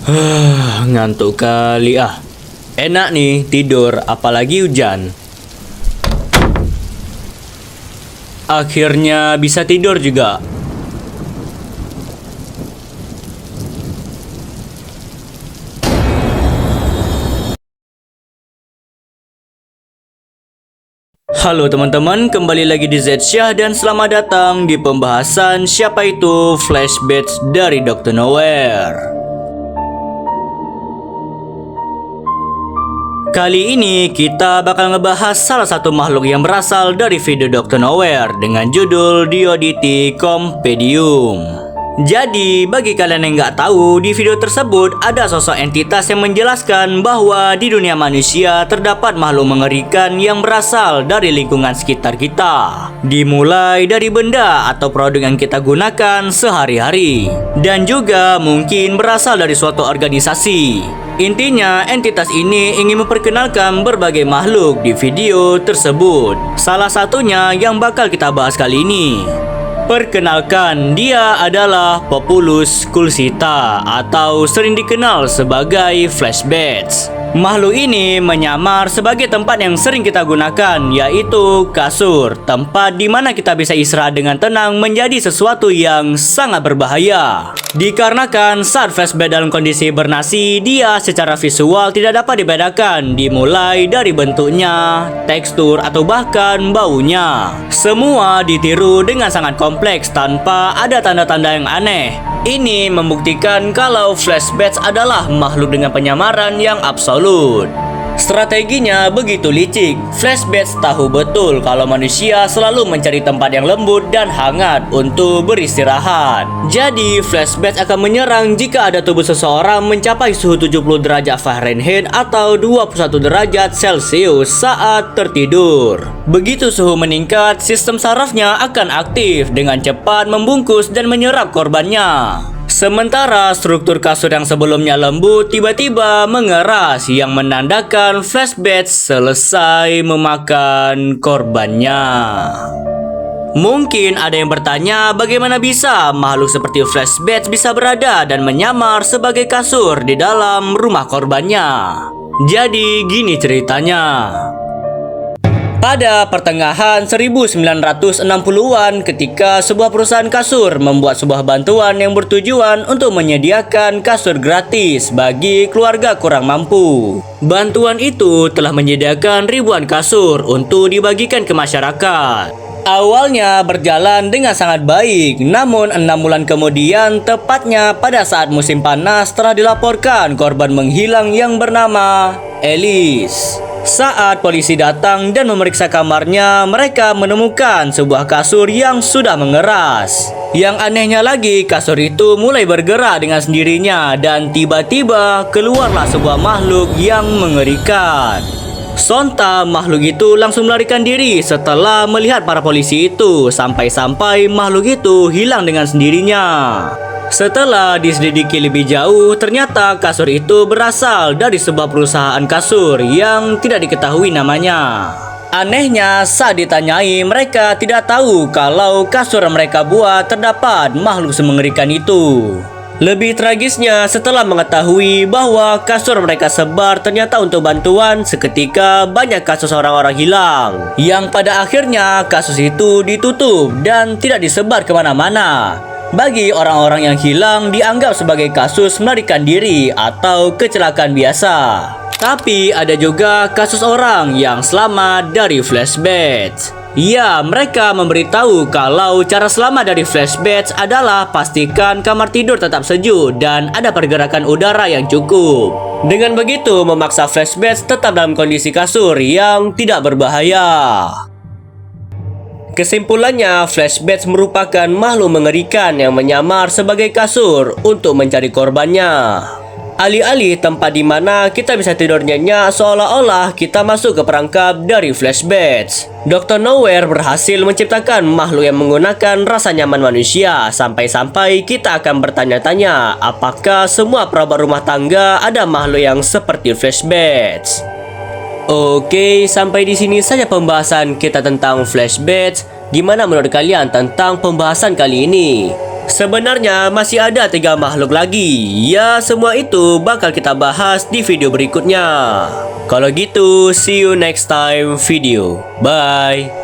Ngantuk kali ah. Enak nih tidur, apalagi hujan. Akhirnya bisa tidur juga. Halo teman-teman, kembali lagi di Zsyah dan selamat datang di pembahasan siapa itu Flashbats dari Dr. Nowhere. Kali ini kita bakal ngebahas salah satu makhluk yang berasal dari video Dr. Nowhere dengan judul Dioditi Compendium. Jadi, bagi kalian yang nggak tahu, di video tersebut ada sosok entitas yang menjelaskan bahwa di dunia manusia terdapat makhluk mengerikan yang berasal dari lingkungan sekitar kita. Dimulai dari benda atau produk yang kita gunakan sehari-hari. Dan juga mungkin berasal dari suatu organisasi. Intinya, entitas ini ingin memperkenalkan berbagai makhluk di video tersebut. Salah satunya yang bakal kita bahas kali ini. Perkenalkan, dia adalah Populus Cuulcita atau sering dikenal sebagai Flashbats. Makhluk ini menyamar sebagai tempat yang sering kita gunakan, yaitu kasur, tempat di mana kita bisa istirahat dengan tenang menjadi sesuatu yang sangat berbahaya. Dikarenakan saat flashback dalam kondisi bernasi, dia secara visual tidak dapat dibedakan, dimulai dari bentuknya, tekstur, atau bahkan baunya. Semua ditiru dengan sangat kompleks tanpa ada tanda-tanda yang aneh. Ini membuktikan kalau Flashbats adalah makhluk dengan penyamaran yang absolut. Strateginya begitu licik. Flashbats tahu betul kalau manusia selalu mencari tempat yang lembut dan hangat untuk beristirahat. Jadi, Flashbats akan menyerang jika ada tubuh seseorang mencapai suhu 70 derajat Fahrenheit atau 21 derajat Celcius saat tertidur. Begitu suhu meningkat, sistem sarafnya akan aktif dengan cepat membungkus dan menyerap korbannya. Sementara struktur kasur yang sebelumnya lembut tiba-tiba mengeras yang menandakan Flashbats selesai memakan korbannya. Mungkin ada yang bertanya bagaimana bisa makhluk seperti Flashbats bisa berada dan menyamar sebagai kasur di dalam rumah korbannya. Jadi gini ceritanya. Pada pertengahan 1960-an, ketika sebuah perusahaan kasur membuat sebuah bantuan yang bertujuan untuk menyediakan kasur gratis bagi keluarga kurang mampu. Bantuan itu telah menyediakan ribuan kasur untuk dibagikan ke masyarakat. Awalnya berjalan dengan sangat baik, namun 6 bulan kemudian, tepatnya pada saat musim panas, telah dilaporkan korban menghilang yang bernama Alice. Saat polisi datang dan memeriksa kamarnya, mereka menemukan sebuah kasur yang sudah mengeras. Yang anehnya lagi, kasur itu mulai bergerak dengan sendirinya dan tiba-tiba keluarlah sebuah makhluk yang mengerikan. Sontak makhluk itu langsung melarikan diri setelah melihat para polisi itu, sampai-sampai makhluk itu hilang dengan sendirinya. Setelah diselidiki lebih jauh, ternyata kasur itu berasal dari sebuah perusahaan kasur yang tidak diketahui namanya. Anehnya, saat ditanyai, mereka tidak tahu kalau kasur yang mereka buat terdapat makhluk semengerikan itu. Lebih tragisnya, setelah mengetahui bahwa kasur mereka sebar ternyata untuk bantuan, seketika banyak kasus orang-orang hilang. Yang pada akhirnya kasus itu ditutup dan tidak disebar kemana-mana. Bagi orang-orang yang hilang dianggap sebagai kasus melarikan diri atau kecelakaan biasa. Tapi ada juga kasus orang yang selamat dari Flashbats. Ya, mereka memberitahu kalau cara selamat dari Flashbats adalah pastikan kamar tidur tetap sejuk dan ada pergerakan udara yang cukup. Dengan begitu memaksa Flashbats tetap dalam kondisi kasur yang tidak berbahaya. Kesimpulannya, Flashbats merupakan makhluk mengerikan yang menyamar sebagai kasur untuk mencari korbannya. Alih-alih tempat di mana kita bisa tidur nyenyak, seolah-olah kita masuk ke perangkap dari Flashbats. Dr. Nowhere berhasil menciptakan makhluk yang menggunakan rasa nyaman manusia, sampai-sampai kita akan bertanya-tanya apakah semua perawat rumah tangga ada makhluk yang seperti Flashbats. Oke, sampai di sini saja pembahasan kita tentang Flashbats. Gimana menurut kalian tentang pembahasan kali ini? Sebenarnya masih ada 3 makhluk lagi. Ya, semua itu bakal kita bahas di video berikutnya. Kalau gitu, see you next time video. Bye.